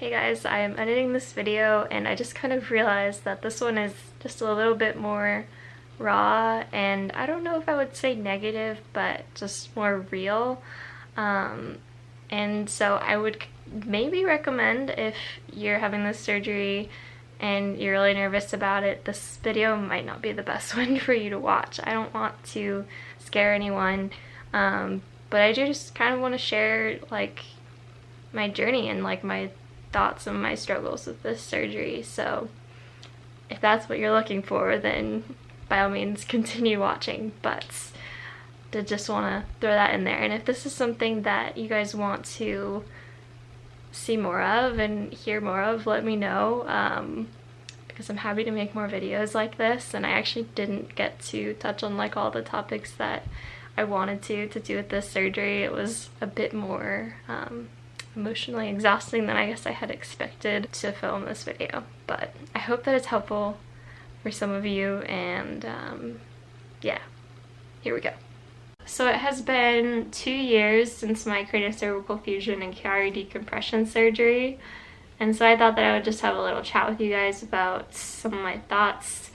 Hey guys, I am editing this video and I just kind of realized that this one is just a little bit more raw, and I don't know if I would say negative, but just more real. And so I would maybe recommend, if you're having this surgery and you're really nervous about it, this video might not be the best one for you to watch. I don't want to scare anyone, but I do just kind of want to share like my journey and like my thoughts and my struggles with this surgery. So if that's what you're looking for, then by all means continue watching, but did just want to throw that in there. And if this is something that you guys want to see more of and hear more of, let me know, because I'm happy to make more videos like this. And I actually didn't get to touch on like all the topics that I wanted to do with this surgery. It was a bit more emotionally exhausting than I guess I had expected to film this video, but I hope that it's helpful for some of you. And yeah, here we go. So it has been 2 years since my craniocervical fusion and Chiari decompression surgery, and so I thought that I would just have a little chat with you guys about some of my thoughts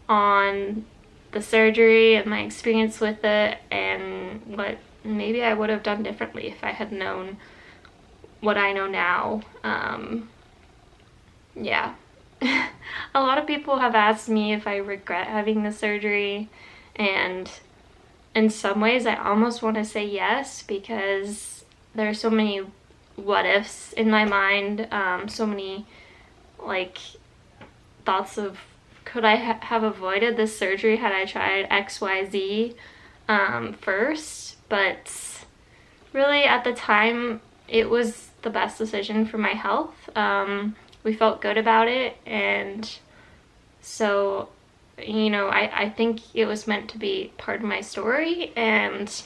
on the surgery and my experience with it, and what maybe I would have done differently if I had known what I know now. Yeah. A lot of people have asked me if I regret having the surgery, and in some ways I almost want to say yes, because there are so many what ifs in my mind, so many like thoughts of, could I have avoided this surgery had I tried XYZ first? But really at the time it was the best decision for my health. We felt good about it, and so, you know, I think it was meant to be part of my story. And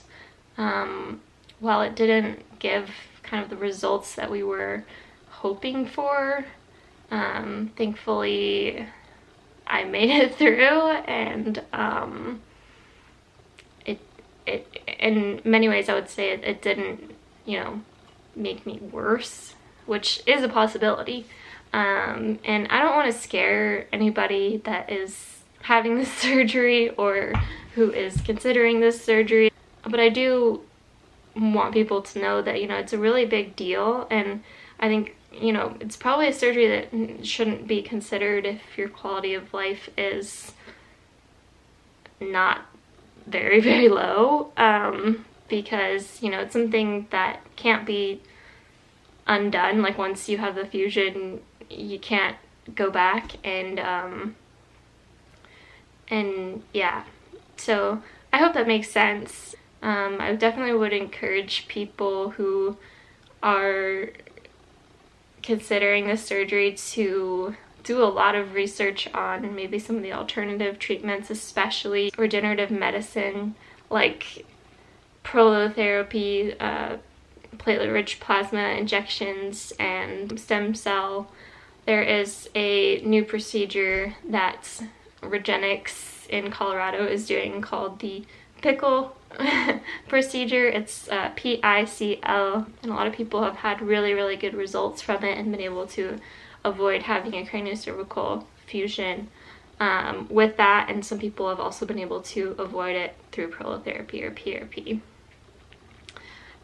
while it didn't give kind of the results that we were hoping for, thankfully I made it through, and it in many ways I would say it didn't, you know, make me worse, which is a possibility. And I don't want to scare anybody that is having this surgery or who is considering this surgery, but I do want people to know that, you know, it's a really big deal, and I think, you know, it's probably a surgery that shouldn't be considered if your quality of life is not very, very low, because, you know, it's something that can't be undone. Like, once you have the fusion, you can't go back, and yeah, so I hope that makes sense. I definitely would encourage people who are considering this surgery to do a lot of research on maybe some of the alternative treatments, especially regenerative medicine like prolotherapy, platelet-rich plasma injections, and stem cell. There is a new procedure that Regenix in Colorado is doing called the pickle procedure. It's PICL, and a lot of people have had really, really good results from it and been able to avoid having a craniocervical fusion with that, and some people have also been able to avoid it through prolotherapy or PRP.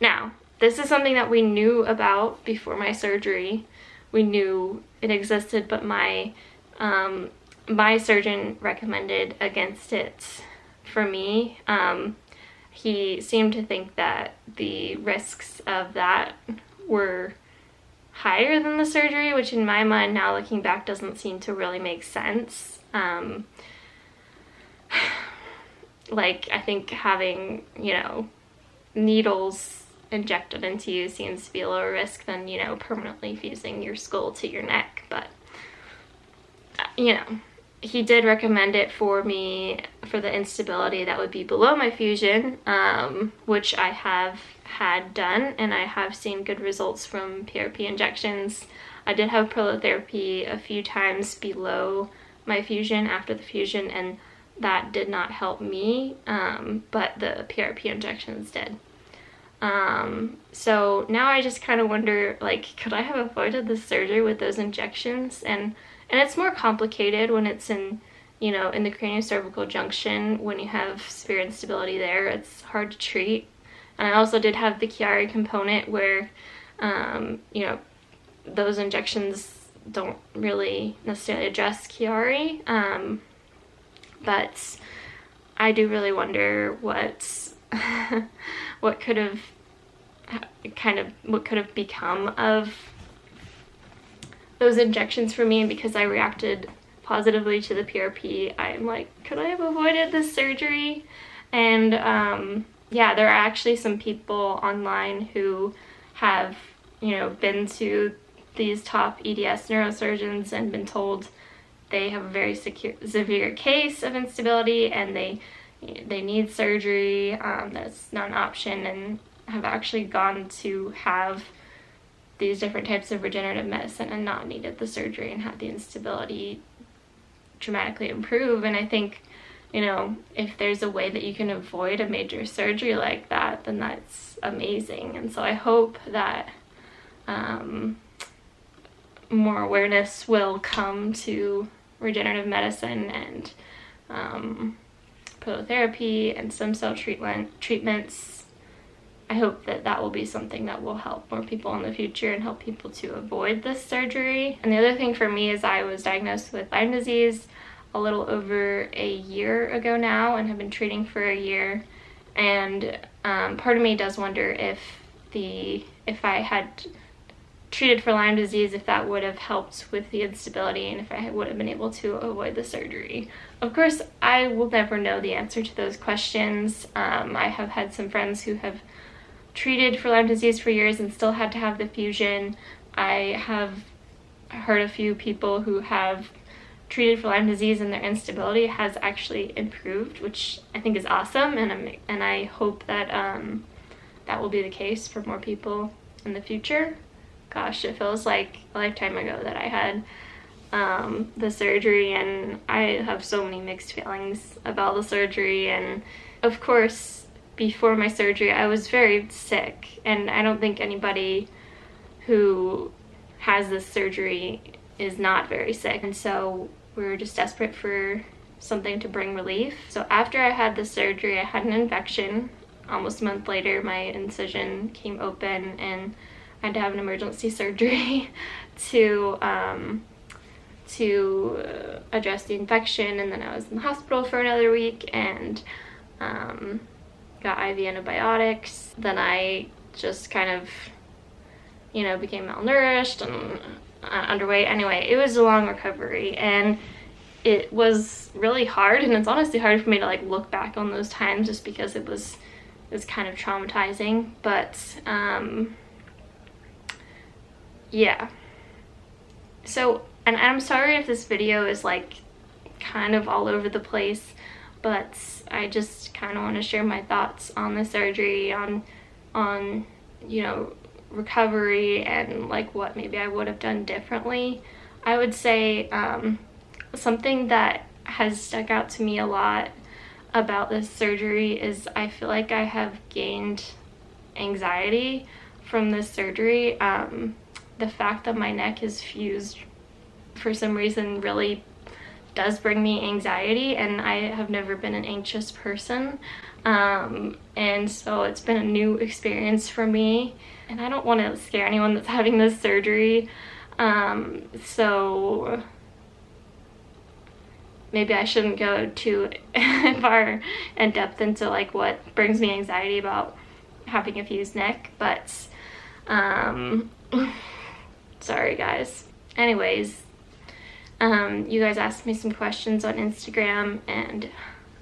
Now, this is something that we knew about before my surgery. We knew it existed, but my surgeon recommended against it for me. He seemed to think that the risks of that were higher than the surgery, which in my mind now looking back doesn't seem to really make sense. Like, I think having, you know, needles injected into you seems to be a lower risk than, you know, permanently fusing your skull to your neck. But you know, he did recommend it for me for the instability that would be below my fusion, which I have had done, and I have seen good results from PRP injections. I did have prolotherapy a few times below my fusion after the fusion, and that did not help me, but the PRP injections did. So now I just kind of wonder, like, could I have avoided the surgery with those injections? And it's more complicated when it's in, you know, in the craniocervical junction. When you have severe instability there, it's hard to treat. And I also did have the Chiari component where, you know, those injections don't really necessarily address Chiari. But I do really wonder what what could have become of those injections for me. And because I reacted positively to the PRP, I'm like, could I have avoided this surgery? And yeah, there are actually some people online who have, you know, been to these top EDS neurosurgeons and been told they have a very severe case of instability and they need surgery, that's not an option, and have actually gone to have these different types of regenerative medicine and not needed the surgery and had the instability dramatically improve. And I think, you know, if there's a way that you can avoid a major surgery like that, then that's amazing. And so I hope that more awareness will come to regenerative medicine and prototherapy and stem cell treatments. I hope that that will be something that will help more people in the future and help people to avoid this surgery. And the other thing for me is I was diagnosed with Lyme disease a little over a year ago now and have been treating for a year. And part of me does wonder if I had treated for Lyme disease, if that would have helped with the instability and if I would have been able to avoid the surgery. Of course, I will never know the answer to those questions. I have had some friends who have treated for Lyme disease for years and still had to have the fusion. I have heard a few people who have treated for Lyme disease and their instability has actually improved, which I think is awesome, and I hope that that will be the case for more people in the future. Gosh, it feels like a lifetime ago that I had the surgery, and I have so many mixed feelings about the surgery. And of course, before my surgery, I was very sick, and I don't think anybody who has this surgery is not very sick. And so we were just desperate for something to bring relief. So after I had the surgery, I had an infection. Almost a month later, my incision came open and I had to have an emergency surgery to address the infection. And then I was in the hospital for another week and got IV antibiotics. Then I just kind of, you know, became malnourished and underweight. Anyway, it was a long recovery and it was really hard, and it's honestly hard for me to like look back on those times just because it was kind of traumatizing. But yeah, so, and I'm sorry if this video is like kind of all over the place, but I just kind of want to share my thoughts on the surgery, on you know, recovery, and like what maybe I would have done differently. I would say something that has stuck out to me a lot about this surgery is I feel like I have gained anxiety from this surgery. The fact that my neck is fused for some reason really does bring me anxiety, and I have never been an anxious person. And so it's been a new experience for me, and I don't want to scare anyone that's having this surgery. So maybe I shouldn't go too far in depth into like what brings me anxiety about having a fused neck, but sorry guys. Anyways, you guys asked me some questions on Instagram and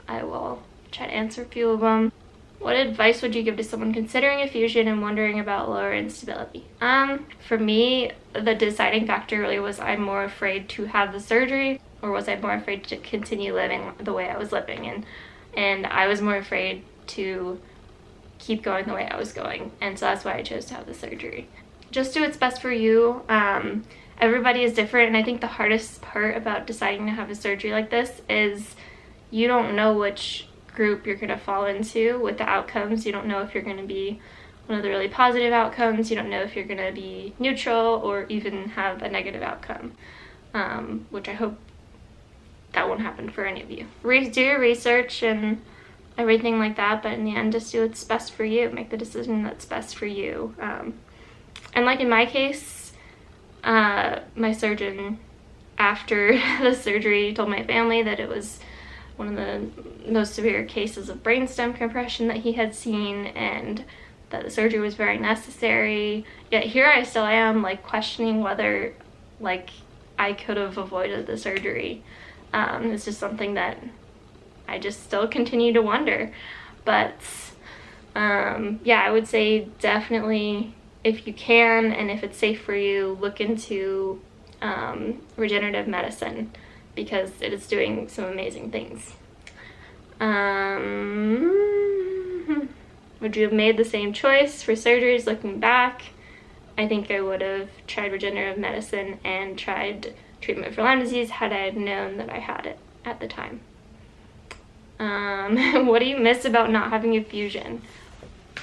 I will try to answer a few of them. What advice would you give to someone considering a fusion and wondering about lower instability? For me, the deciding factor really was, I'm more afraid to have the surgery, or was I more afraid to continue living the way I was living? And I was more afraid to keep going the way I was going, and so that's why I chose to have the surgery. Just do what's best for you. Everybody is different, and I think the hardest part about deciding to have a surgery like this is you don't know which group you're going to fall into with the outcomes. You don't know if you're going to be one of the really positive outcomes. You don't know if you're going to be neutral or even have a negative outcome, which I hope that won't happen for any of you. Do your research and everything like that, but in the end, just do what's best for you. Make the decision that's best for you. And like in my case, my surgeon, after the surgery, told my family that it was one of the most severe cases of brainstem compression that he had seen, and that the surgery was very necessary. Yet here I still am, like, questioning whether, like, I could have avoided the surgery. It's just something that I just still continue to wonder. But yeah, I would say definitely, if you can and if it's safe for you, look into regenerative medicine, because it is doing some amazing things. Would you have made the same choice for surgeries looking back? I think I would have tried regenerative medicine and tried treatment for Lyme disease had I known that I had it at the time. What do you miss about not having a fusion?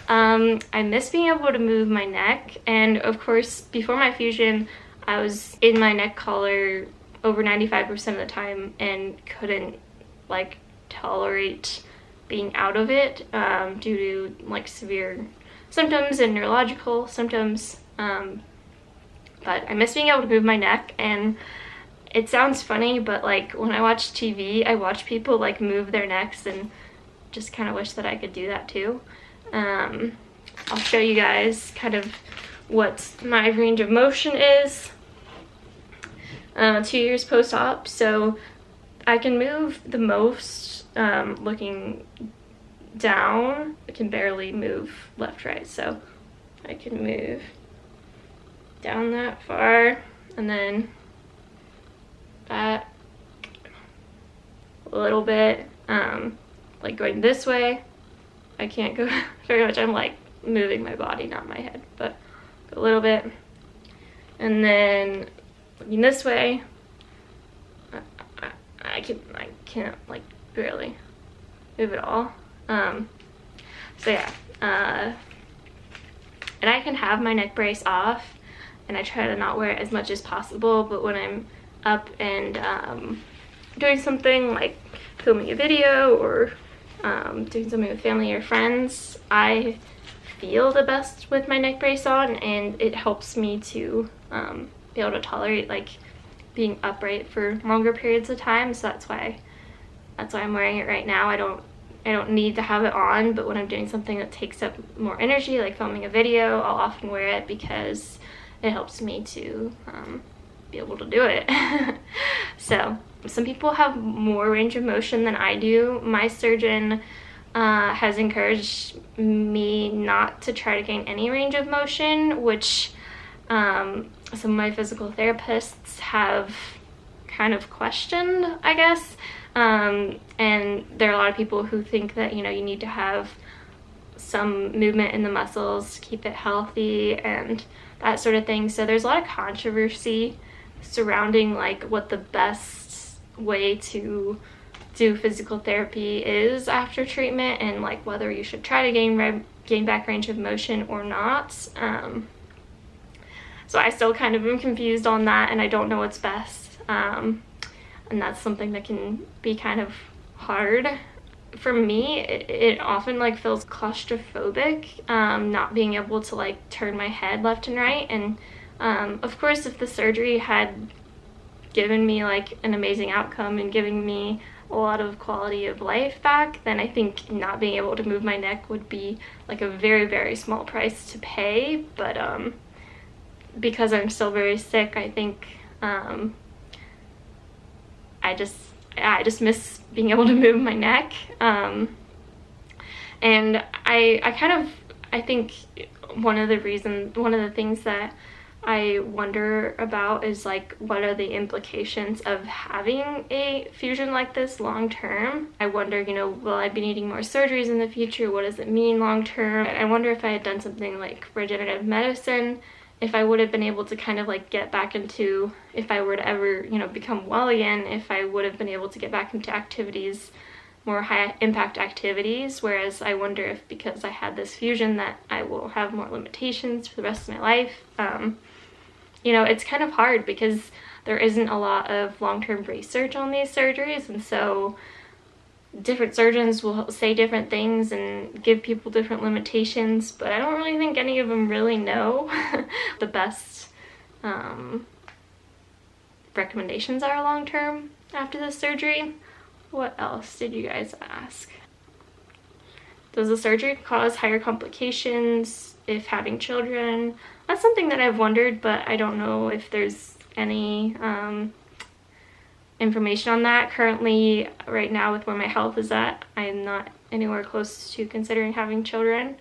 I miss being able to move my neck, and of course before my fusion I was in my neck collar over 95% of the time and couldn't, like, tolerate being out of it due to, like, severe symptoms and neurological symptoms. But I miss being able to move my neck, and it sounds funny, but, like, when I watch TV, I watch people, like, move their necks and just kind of wish that I could do that too. I'll show you guys kind of what my range of motion is 2 years post-op. So I can move the most looking down. I can barely move left, right, so I can move down that far, and then back a little bit, like going this way. I can't go very much. I'm like moving my body, not my head, but a little bit. And then looking this way, I can't like barely move at all. So yeah, and I can have my neck brace off, and I try to not wear it as much as possible, but when I'm up and doing something like filming a video or doing something with family or friends, I feel the best with my neck brace on, and it helps me to be able to tolerate, like, being upright for longer periods of time. So that's why I'm wearing it right now. I don't need to have it on, but when I'm doing something that takes up more energy, like filming a video, I'll often wear it because it helps me to be able to do it. So some people have more range of motion than I do. My surgeon has encouraged me not to try to gain any range of motion, which some of my physical therapists have kind of questioned, I guess. And there are a lot of people who think that, you know, you need to have some movement in the muscles to keep it healthy and that sort of thing. So there's a lot of controversy surrounding, like, what the best way to do physical therapy is after treatment, and, like, whether you should try to gain back range of motion or not. So I still kind of am confused on that, and I don't know what's best. And that's something that can be kind of hard. For me, it often, like, feels claustrophobic, not being able to, like, turn my head left and right. And of course, if the surgery had given me, like, an amazing outcome and giving me a lot of quality of life back, then I think not being able to move my neck would be, like, a very, very small price to pay. But because I'm still very sick, I think I just miss being able to move my neck. And I think one of the things that I wonder about is, like, what are the implications of having a fusion like this long term? I wonder, you know, will I be needing more surgeries in the future? What does it mean long term? I wonder if I had done something like regenerative medicine, if I would have been able to kind of, like, get back into, if I were to ever, you know, become well again, if I would have been able to get back into activities more high impact activities, whereas I wonder if because I had this fusion that I will have more limitations for the rest of my life. You know, it's kind of hard because there isn't a lot of long-term research on these surgeries, and so different surgeons will say different things and give people different limitations, but I don't really think any of them really know the best recommendations are long-term after this surgery. What else did you guys ask? Does the surgery cause higher complications if having children? That's something that I've wondered, but I don't know if there's any information on that. Currently, right now, with where my health is at, I am not anywhere close to considering having children.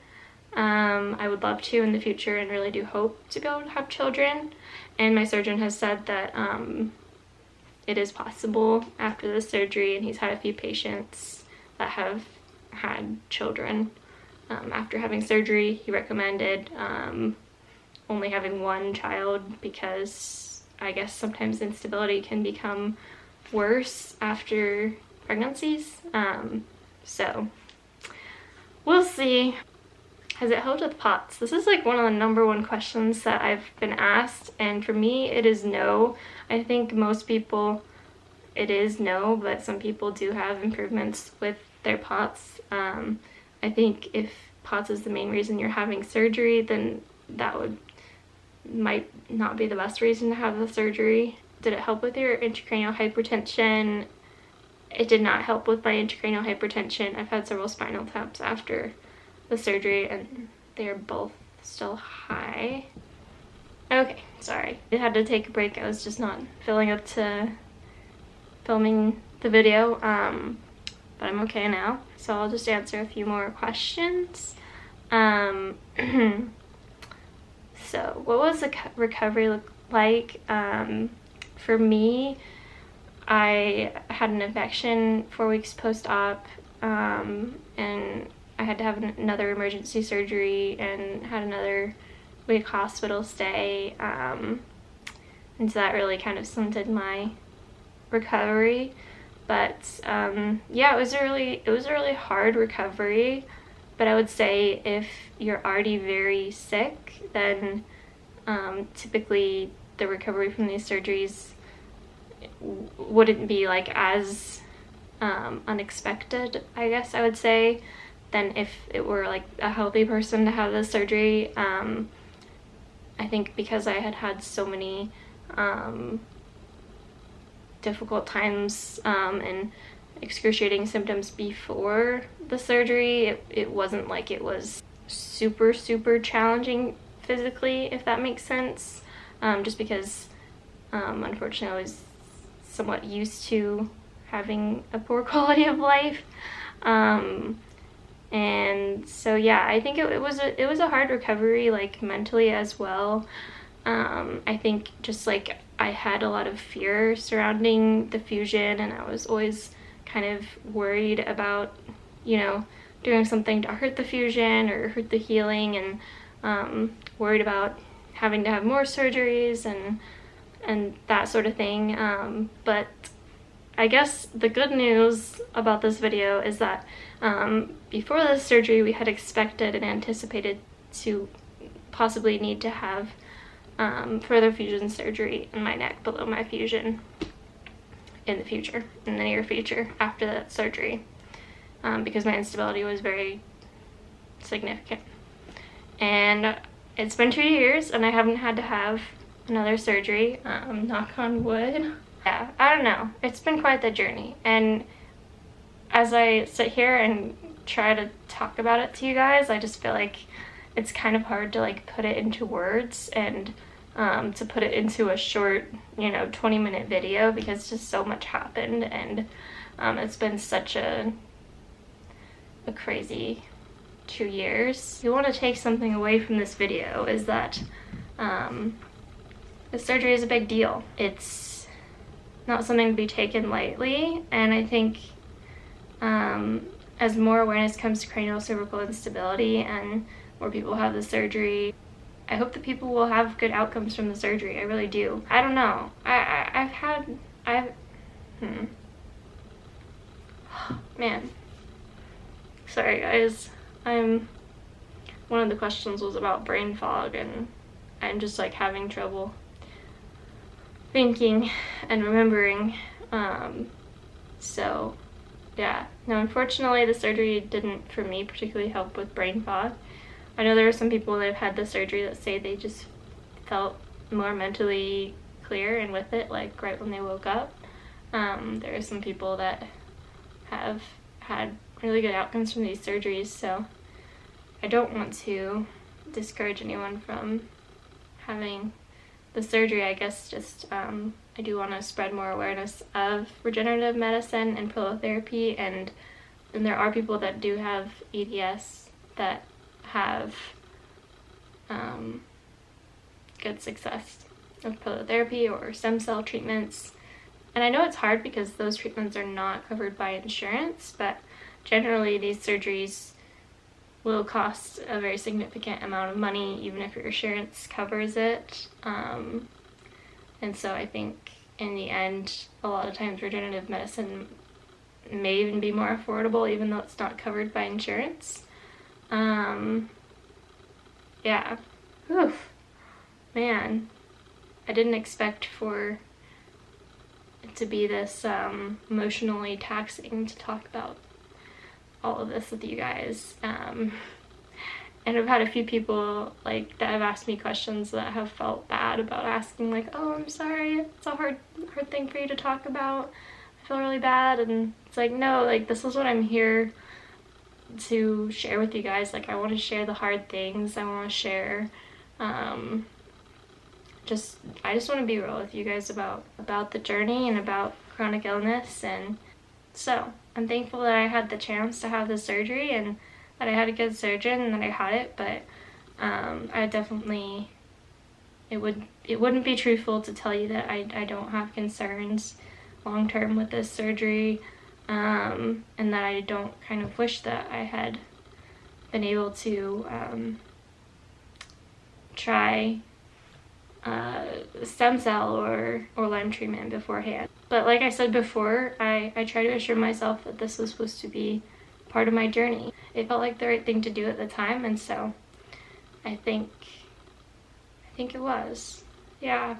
I would love to in the future and really do hope to be able to have children. And my surgeon has said that it is possible after the surgery, and he's had a few patients that have had children after having surgery. He recommended only having one child because I guess sometimes instability can become worse after pregnancies. So we'll see. Has it helped with POTS? This is like one of the #1 questions that I've been asked, and for me it is no. I think most people it is no, but some people do have improvements with their POTS. I think if POTS is the main reason you're having surgery, then that might not be the best reason to have the surgery. Did it help with your intracranial hypertension? It did not help with my intracranial hypertension. I've had several spinal taps after the surgery and they are both still high. Okay, sorry. I had to take a break. I was just not feeling up to filming the video, but I'm okay now. So I'll just answer a few more questions. So what was the recovery like? For me, I had an infection 4 weeks post-op, and I had to have another emergency surgery and had another week hospital stay, and so that really kind of stunted my recovery. But yeah, it was a really hard recovery. But I would say if you're already very sick, then typically the recovery from these surgeries wouldn't be like as unexpected, I guess I would say, than if it were like a healthy person to have this surgery. I think because I had had so many difficult times and excruciating symptoms before the surgery, it wasn't like it was super challenging physically, if that makes sense, just because unfortunately I was somewhat used to having a poor quality of life, and so yeah, I think it was a hard recovery, like mentally as well. I think just like I had a lot of fear surrounding the fusion, and I was always kind of worried about, you know, doing something to hurt the fusion or hurt the healing, and worried about having to have more surgeries and that sort of thing. But I guess the good news about this video is that before this surgery we had expected and anticipated to possibly need to have further fusion surgery in my neck below my fusion in the near future after that surgery, because my instability was very significant. And it's been 2 years and I haven't had to have another surgery, knock on wood. Yeah, I don't know, it's been quite the journey, and as I sit here and try to talk about it to you guys, I just feel like it's kind of hard to like put it into words and to put it into a short, 20-minute video, because just so much happened, and it's been such a crazy 2 years. If you want to take something away from this video, is that the surgery is a big deal. It's not something to be taken lightly, and I think as more awareness comes to craniocervical instability and more people have the surgery, I hope that people will have good outcomes from the surgery. I really do. I don't know. man. Sorry guys, one of the questions was about brain fog, and I'm just like having trouble thinking and remembering. So yeah, no, unfortunately the surgery didn't, for me, particularly help with brain fog. I know there are some people that have had the surgery that say they just felt more mentally clear and with it, like right when they woke up. There are some people that have had really good outcomes from these surgeries, so I don't want to discourage anyone from having the surgery. I guess just I do want to spread more awareness of regenerative medicine and prolotherapy, and there are people that do have EDS that have good success with prolotherapy or stem cell treatments. And I know it's hard because those treatments are not covered by insurance, but generally these surgeries will cost a very significant amount of money even if your insurance covers it. And so I think in the end, a lot of times regenerative medicine may even be more affordable even though it's not covered by insurance. Yeah. Oof. Man, I didn't expect for it to be this emotionally taxing to talk about all of this with you guys. And I've had a few people like that have asked me questions that have felt bad about asking, like, oh, I'm sorry, it's a hard thing for you to talk about, I feel really bad. And it's like, no, like, this is what I'm here to share with you guys. Like, I want to share the hard things. I want to share I just want to be real with you guys about the journey and about chronic illness. And so I'm thankful that I had the chance to have the surgery and that I had a good surgeon and that I had it, but I definitely, it wouldn't be truthful to tell you that I don't have concerns long term with this surgery, and that I don't kind of wish that I had been able to try stem cell or Lyme treatment beforehand. But like I said before, I try to assure myself that this was supposed to be part of my journey. It felt like the right thing to do at the time, and so I think it was. Yeah,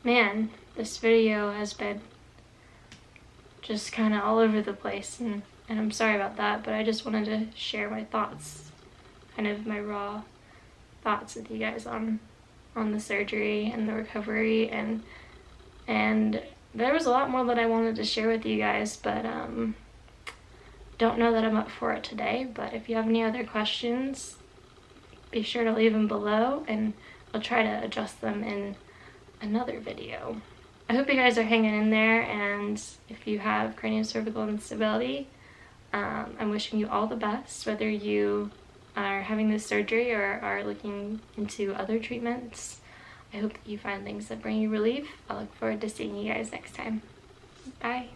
man, this video has been just kind of all over the place, and I'm sorry about that, but I just wanted to share my thoughts, kind of my raw thoughts with you guys on the surgery and the recovery, and there was a lot more that I wanted to share with you guys, but don't know that I'm up for it today. But if you have any other questions, be sure to leave them below and I'll try to address them in another video. I hope you guys are hanging in there, and if you have craniocervical instability, I'm wishing you all the best, whether you are having this surgery or are looking into other treatments. I hope that you find things that bring you relief. I look forward to seeing you guys next time. Bye.